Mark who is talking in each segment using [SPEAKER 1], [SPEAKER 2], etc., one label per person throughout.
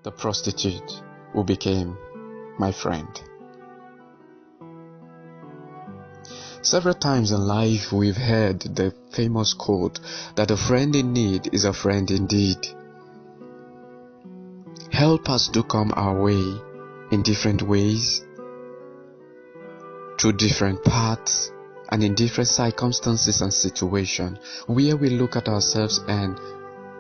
[SPEAKER 1] the prostitute who became my friend. Several times in life we've heard the famous quote that a friend in need is a friend indeed. Help us to come our way in different ways, through different paths, and in different circumstances and situations, where we look at ourselves and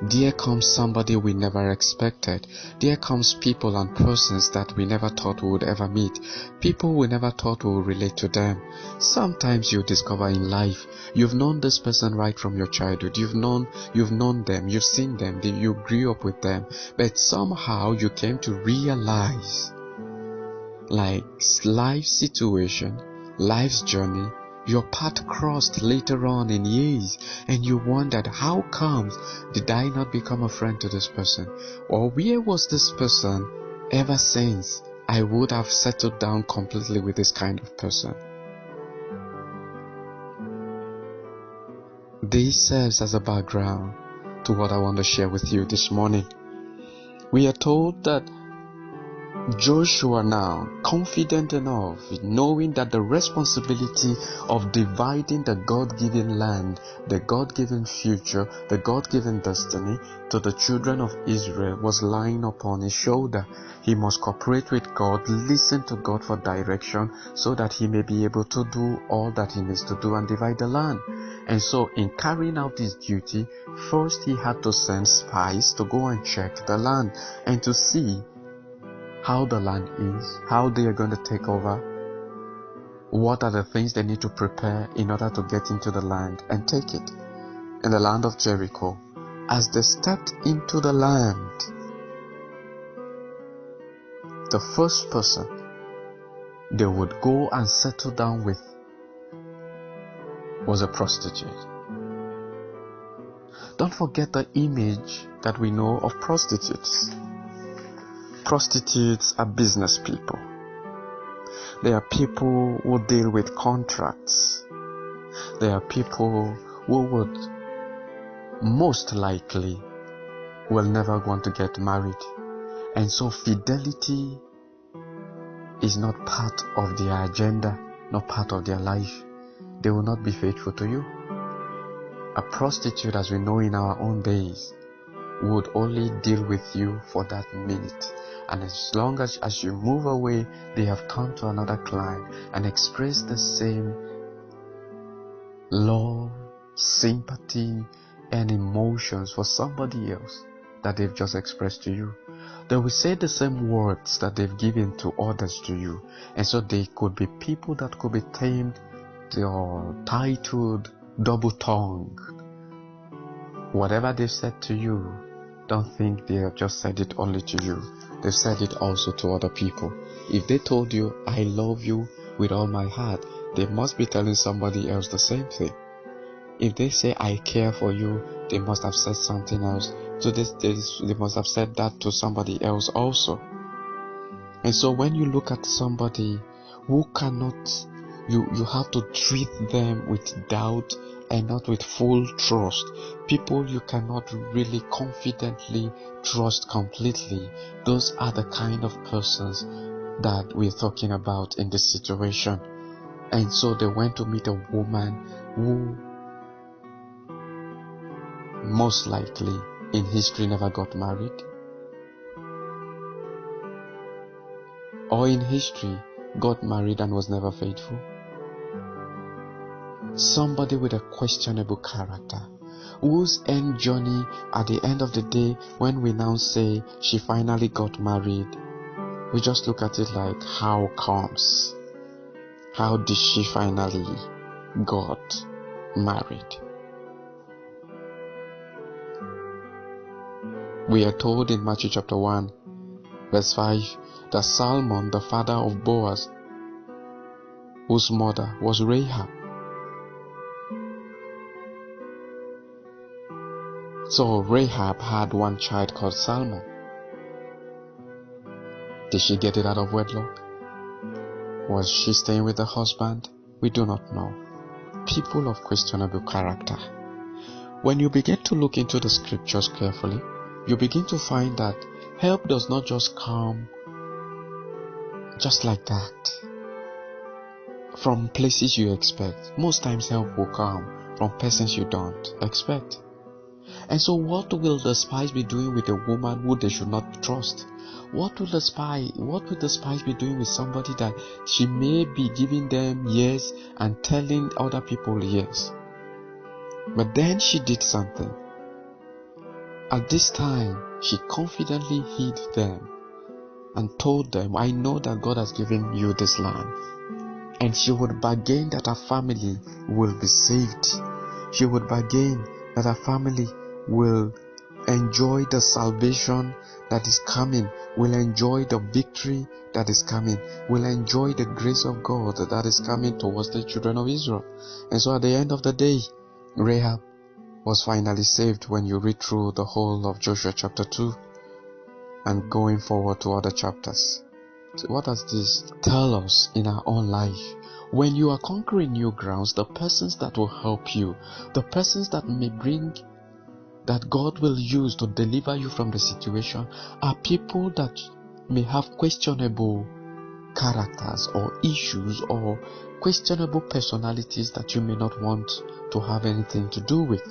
[SPEAKER 1] there comes somebody we never expected. There comes people and persons that we never thought we would ever meet. People we never thought we would relate to them. Sometimes you discover in life, you've known this person right from your childhood. You've known them, you've seen them, you grew up with them. But somehow you came to realize, like life's situation, life's journey, your path crossed later on in years, and you wondered, how comes did I not become a friend to this person? Or where was this person ever since I would have settled down completely with this kind of person? This serves as a background to what I want to share with you this morning. We are told that Joshua now, confident enough, knowing that the responsibility of dividing the God-given land, the God-given future, the God-given destiny to the children of Israel was lying upon his shoulder. He must cooperate with God, listen to God for direction, so that he may be able to do all that he needs to do and divide the land. And so in carrying out his duty, first he had to send spies to go and check the land and to see how the land is, how they are going to take over, what are the things they need to prepare in order to get into the land and take it. In the land of Jericho, as they stepped into the land, the first person they would go and settle down with was a prostitute. Don't forget the image that we know of prostitutes. Prostitutes are business people. They are people who deal with contracts. They are people who would most likely will never want to get married. And so fidelity is not part of their agenda, not part of their life. They will not be faithful to you. A prostitute, as we know in our own days, would only deal with you for that minute. And as long as you move away, they have turned to another client and expressed the same love, sympathy, and emotions for somebody else that they've just expressed to you. They will say the same words that they've given to others to you. And so they could be people that could be tamed or titled double-tongued. Whatever they've said to you, don't think they have just said it only to you. They've said it also to other people. If they told you, I love you with all my heart, they must be telling somebody else the same thing. If they say, I care for you, they must have said something else. So they must have said that to somebody else also. And so when you look at somebody who cannot, you have to treat them with doubt and not with full trust. People you cannot really confidently trust completely. Those are the kind of persons that we're talking about in this situation. And so they went to meet a woman who most likely in history never got married, or in history got married and was never faithful. Somebody with a questionable character, whose end journey at the end of the day, when we now say she finally got married, we just look at it like, how comes? How did she finally got married? We are told in Matthew chapter 1, verse 5, that Salmon, the father of Boaz, whose mother was Rahab. So Rahab had one child called Salmon. Did she get it out of wedlock? Was she staying with her husband? We do not know. People of questionable character. When you begin to look into the scriptures carefully, you begin to find that Help does not just come just like that from places you expect. Most times help will come from persons you don't expect. And so what will the spies be doing with a woman who they should not trust? What will the spies be doing with somebody that she may be giving them yes and telling other people yes? But then she did something. At this time, she confidently hid them and told them, I know that God has given you this land. And she would bargain that her family will be saved. She would bargain that her family will enjoy the salvation that is coming, will enjoy the victory that is coming, will enjoy the grace of God that is coming towards the children of Israel. And so at the end of the day, Rahab was finally saved when you read through the whole of Joshua chapter 2 and going forward to other chapters. So what does this tell us in our own life? When you are conquering new grounds, the persons that will help you, the persons that may bring, that God will use to deliver you from the situation, are people that may have questionable characters or issues or questionable personalities that you may not want to have anything to do with.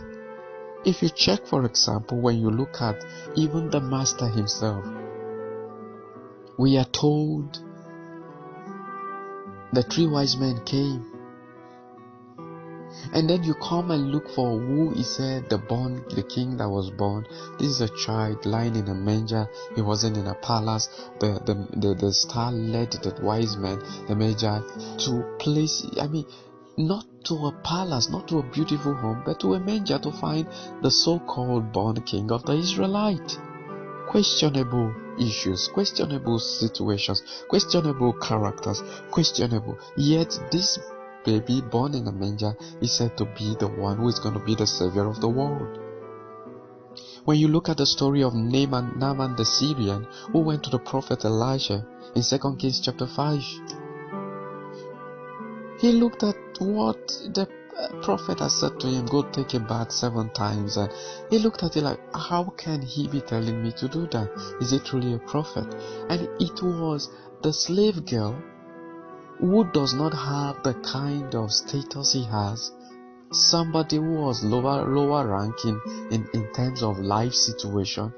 [SPEAKER 1] If you check, for example, when you look at even the master himself, we are told the 3 wise men came. And then you come and look for who is said the king that was born. This is a child lying in a manger. He wasn't in a palace. The star led the wise men, the magi, to place, not to a palace, not to a beautiful home, but to a manger to find the so-called born king of the Israelites. Questionable issues, questionable situations, questionable characters, questionable. Yet this baby born in a manger is said to be the one who is going to be the savior of the world. When you look at the story of Naaman the Syrian, who went to the prophet Elisha in 2 Kings chapter 5, he looked at what the prophet has said to him, go take a bath 7 times, and he looked at it like, how can he be telling me to do that? Is he truly a prophet? And it was the slave girl who does not have the kind of status he has, somebody who was lower ranking in terms of life situation,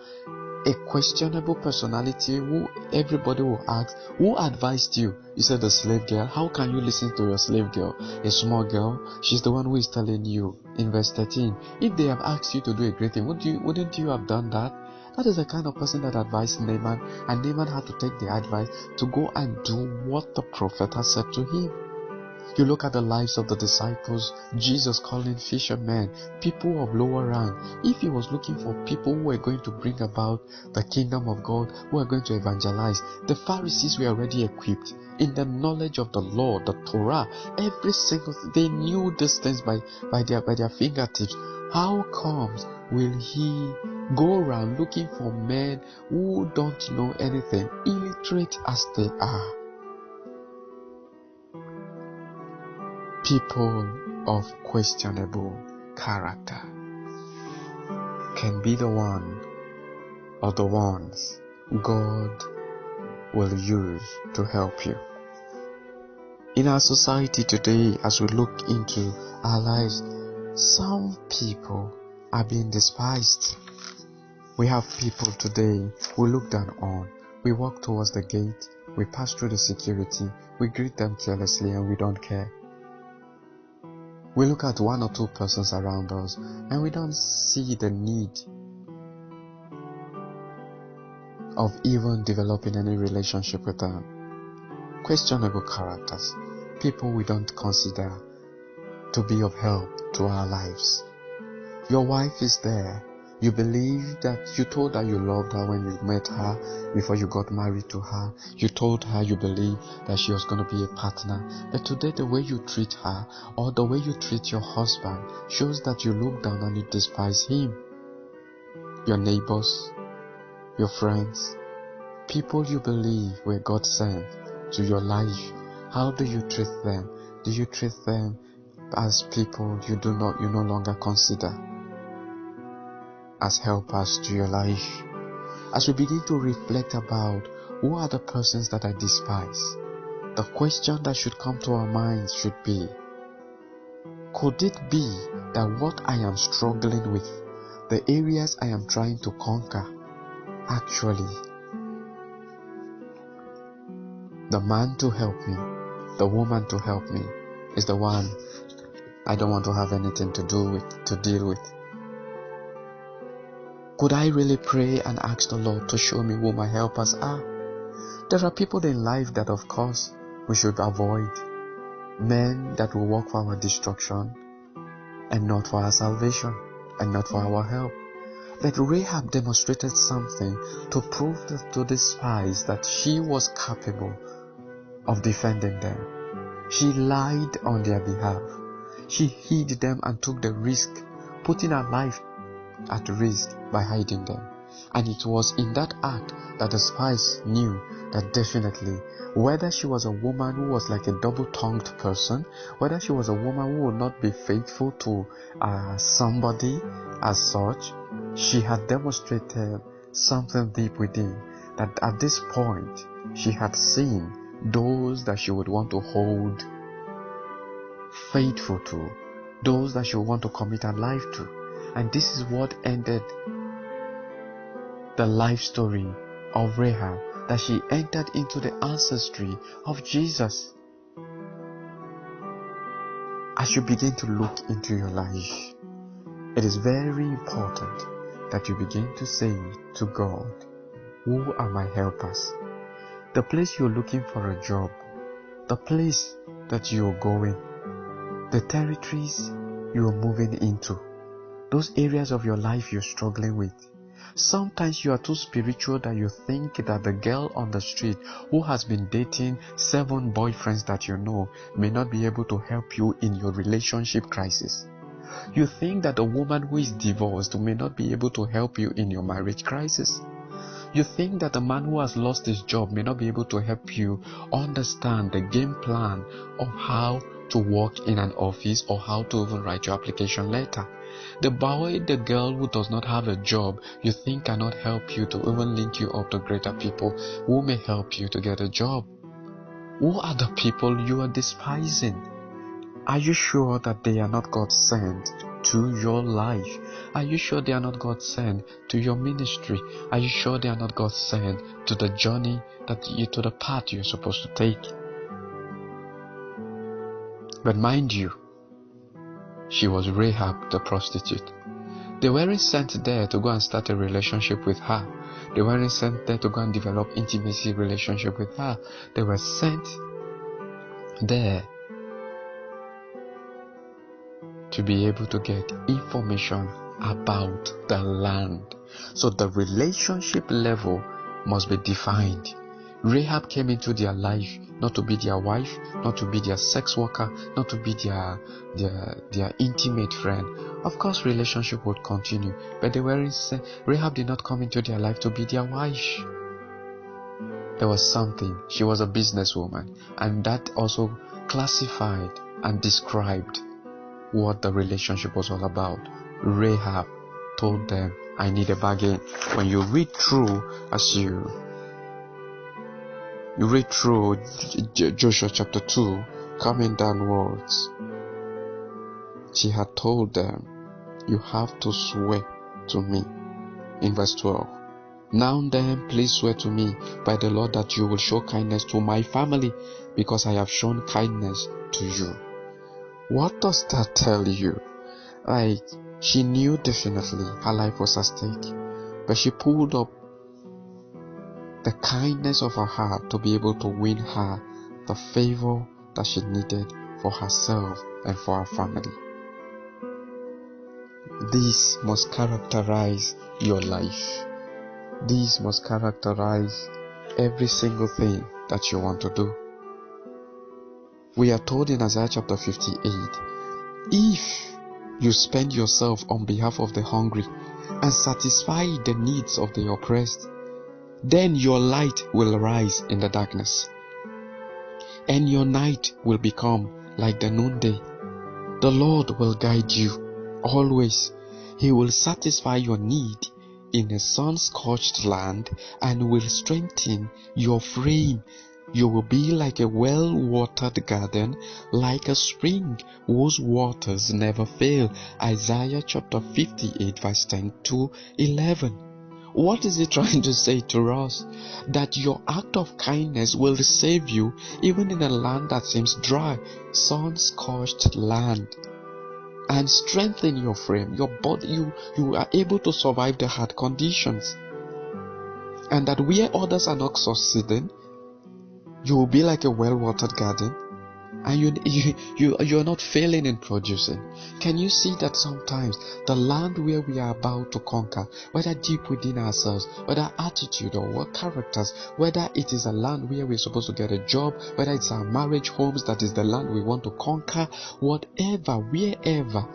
[SPEAKER 1] a questionable personality who everybody will ask, who advised you? You said the slave girl. How can you listen to your slave girl? A small girl, she's the one who is telling you in verse 13. If they have asked you to do a great thing, wouldn't you have done that? That is the kind of person that advised Naaman, and Naaman had to take the advice to go and do what the prophet has said to him. You look at the lives of the disciples, Jesus calling fishermen, people of lower rank. If he was looking for people who were going to bring about the kingdom of God, who are going to evangelize, the Pharisees were already equipped in the knowledge of the law, the Torah, every single thing. They knew these things by their fingertips. How comes will he go around looking for men who don't know anything, illiterate as they are? People of questionable character can be the one or the ones God will use to help you. In our society today, as we look into our lives, some people are being despised. We have people today we look down on. We walk towards the gate, we pass through the security, we greet them carelessly, and we don't care. We look at 1 or 2 persons around us and we don't see the need of even developing any relationship with them. Questionable characters, people we don't consider to be of help to our lives. Your wife is there. You believe that you told her you loved her when you met her before you got married to her. You told her you believed that she was going to be a partner. But today the way you treat her or the way you treat your husband shows that you look down and you despise him. Your neighbors, your friends, people you believe were God sent to your life. How do you treat them? Do you treat them as people you no longer consider as helpers to your life? As we begin to reflect about who are the persons that I despise, the question that should come to our minds should be, could it be that what I am struggling with, the areas I am trying to conquer, actually, the man to help me, the woman to help me, is the one I don't want to have anything to do with, to deal with? Could I really pray and ask the Lord to show me who my helpers are? There are people in life that, of course, we should avoid. Men that will work for our destruction and not for our salvation and not for our help. But Rahab demonstrated something to prove to the spies that she was capable of defending them. She lied on their behalf. She hid them and took the risk, putting her life at risk by hiding them. And it was in that act that the spies knew that definitely, whether she was a woman who was like a double-tongued person, whether she was a woman who would not be faithful to somebody as such, she had demonstrated something deep within, that at this point she had seen those that she would want to hold faithful to, those that she would want to commit her life to. And this is what ended the life story of Rahab, that she entered into the ancestry of Jesus. As you begin to look into your life, it is very important that you begin to say to God, who are my helpers? The place you're looking for a job, the place that you're going, the territories you're moving into, those areas of your life you're struggling with. Sometimes you are too spiritual that you think that the girl on the street who has been dating 7 boyfriends that you know may not be able to help you in your relationship crisis. You think that the woman who is divorced may not be able to help you in your marriage crisis. You think that the man who has lost his job may not be able to help you understand the game plan of how to work in an office or how to even write your application letter. The boy, the girl who does not have a job, you think cannot help you to even link you up to greater people who may help you to get a job. Who are the people you are despising? Are you sure that they are not God sent to your life? Are you sure they are not God sent to your ministry? Are you sure they are not God sent to the journey to the path you're supposed to take? But mind you, she was Rahab the prostitute. They weren't sent there to go and start a relationship with her. They weren't sent there to go and develop intimacy relationship with her. They were sent there to be able to get information about the land. So the relationship level must be defined. Rahab came into their life not to be their wife, not to be their sex worker, not to be their intimate friend. Of course, relationship would continue, but Rahab did not come into their life to be their wife. There was something. She was a businesswoman, and that also classified and described what the relationship was all about. Rahab told them, I need a bargain. When you read through, you read through Joshua chapter 2, coming downwards, she had told them, you have to swear to me. In verse 12, now then, please swear to me by the Lord that you will show kindness to my family, because I have shown kindness to you. What does that tell you? Like, she knew definitely her life was at stake, but she pulled up the kindness of her heart to be able to win her the favor that she needed for herself and for her family. This must characterize your life. This must characterize every single thing that you want to do. We are told in Isaiah chapter 58, if you spend yourself on behalf of the hungry and satisfy the needs of the oppressed, then your light will rise in the darkness, and your night will become like the noonday. The Lord will guide you always. He will satisfy your need in a sun-scorched land and will strengthen your frame. You will be like a well-watered garden, like a spring whose waters never fail. Isaiah chapter 58 verse 10 to 11. What is he trying to say to us? That your act of kindness will save you even in a land that seems dry, sun-scorched land, and strengthen your frame, your body. You are able to survive the hard conditions, and that where others are not succeeding, you will be like a well-watered garden, and you're not failing in producing. Can you see that sometimes the land where we are about to conquer, whether deep within ourselves, whether attitude or what characters, whether it is a land where we're supposed to get a job, whether it's our marriage homes, that is the land we want to conquer, whatever, wherever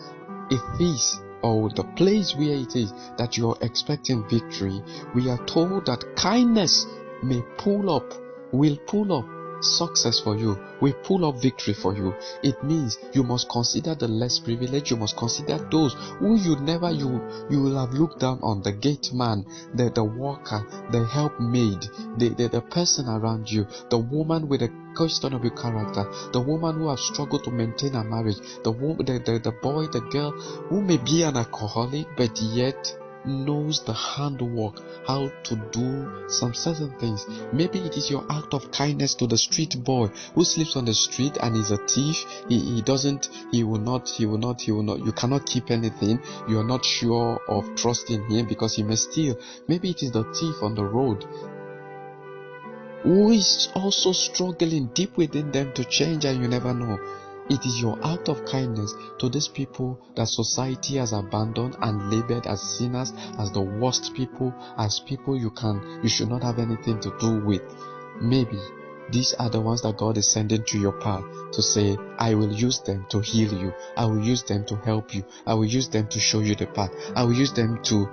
[SPEAKER 1] it is, or the place where it is that you're expecting victory, we are told that kindness will pull up success for you, will pull up victory for you. It means you must consider the less privileged. You must consider those who you will have looked down on, the gate man, the worker, the helpmaid, the person around you, the woman with a questionable character, the woman who has struggled to maintain a marriage, the boy, the girl who may be an alcoholic but yet knows the handwork, how to do some certain things. Maybe it is your act of kindness to the street boy who sleeps on the street and is a thief. He will not, you cannot keep anything. You are not sure of trusting him because he may steal. Maybe it is the thief on the road who is also struggling deep within them to change, and you never know. It is your act of kindness to these people that society has abandoned and labeled as sinners, as the worst people, as people you should not have anything to do with. Maybe these are the ones that God is sending to your path to say, I will use them to heal you. I will use them to help you. I will use them to show you the path. I will use them to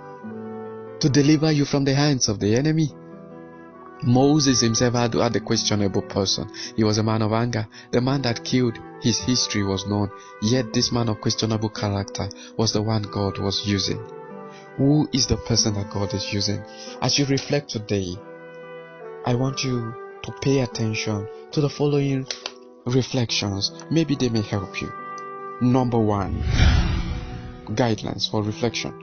[SPEAKER 1] deliver you from the hands of the enemy. Moses himself had a questionable person. He was a man of anger. The man that killed, his history was known. Yet this man of questionable character was the one God was using. Who is the person that God is using? As you reflect today, I want you to pay attention to the following reflections. Maybe they may help you. Number 1, guidelines for reflection.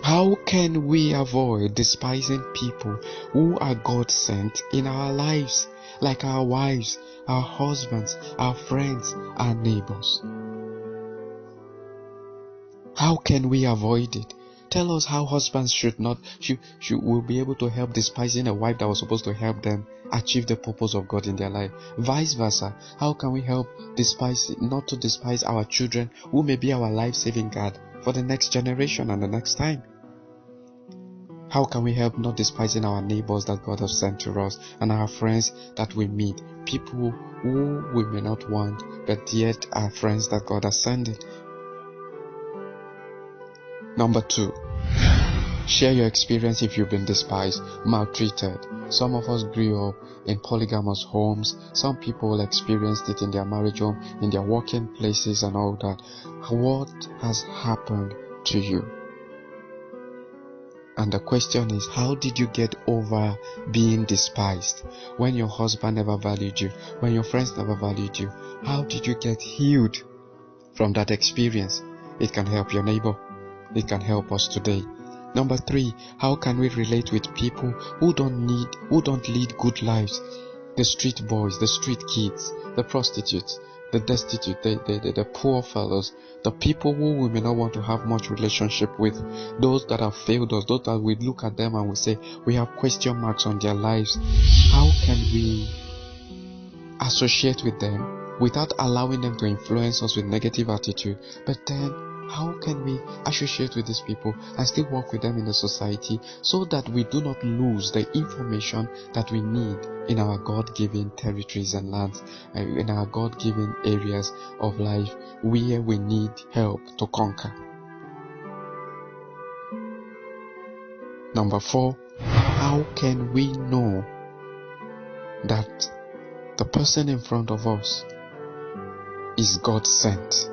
[SPEAKER 1] How can we avoid despising people who are God sent in our lives, like our wives, our husbands, our friends, our neighbors? How can we avoid it? Tell us how husbands will be able to help despising a wife that was supposed to help them achieve the purpose of God in their life. Vice versa. How can we help not to despise our children who may be our life-saving God for the next generation and the next time? How can we help not despising our neighbors that God has sent to us and our friends that we meet, people who we may not want but yet are friends that God has sent? Number 2, share your experience if you've been despised, maltreated. Some of us grew up in polygamous homes. Some people experienced it in their marriage home, in their working places and all that. What has happened to you? And the question is, how did you get over being despised? When your husband never valued you, when your friends never valued you, how did you get healed from that experience? It can help your neighbor. It can help us today. Number 3, how can we relate with people who don't lead good lives? The street boys, the street kids, the prostitutes, the destitute, the poor fellows, the people who we may not want to have much relationship with, those that have failed us, those that we look at them and we say we have question marks on their lives. How can we associate with them without allowing them to influence us with negative attitude? But then, how can we associate with these people and still work with them in the society so that we do not lose the information that we need in our God-given territories and lands, in our God-given areas of life where we need help to conquer? Number 4, how can we know that the person in front of us is God sent?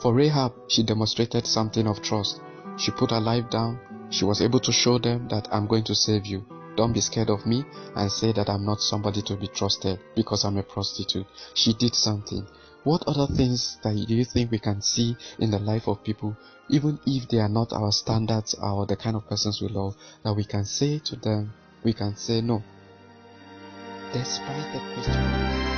[SPEAKER 1] For Rahab, she demonstrated something of trust. She put her life down. She was able to show them that I'm going to save you. Don't be scared of me and say that I'm not somebody to be trusted because I'm a prostitute. She did something. What other things do you think we can see in the life of people, even if they are not our standards or the kind of persons we love, that we can say to them, we can say no, despite the question.